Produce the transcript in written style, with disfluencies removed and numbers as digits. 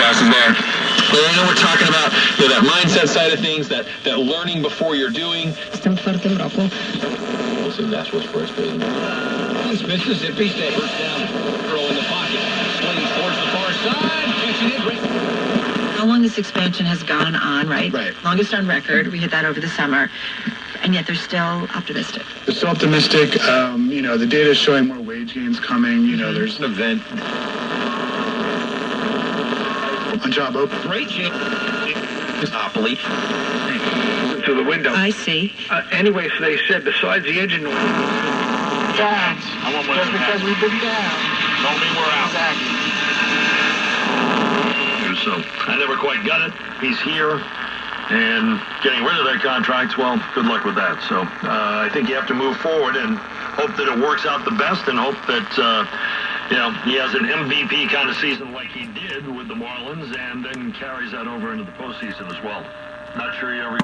passes there. But I know we're talking about that mindset side of things, that learning before you're doing. We'll see that's what's first base. Mississippi State. First down, throw in the pocket. Swings towards the far side, catching it. How long this expansion has gone on, right? Right. Longest on record. We hit that over the summer. And yet they're still optimistic. They're still optimistic. The data is showing more wage gains coming. There's an event. On job open. Great chance. Monopoly. To the window. I see. Anyway, so they said besides the engine noise. Down. I want one Just because we've been down. Don't mean we're out. Exactly. So I never quite got it. He's here. And getting rid of that contract, well, good luck with that. So I think you have to move forward and hope that it works out the best and hope that, he has an MVP kind of season like he did with the Marlins and then carries that over into the postseason as well. Not sure he ever...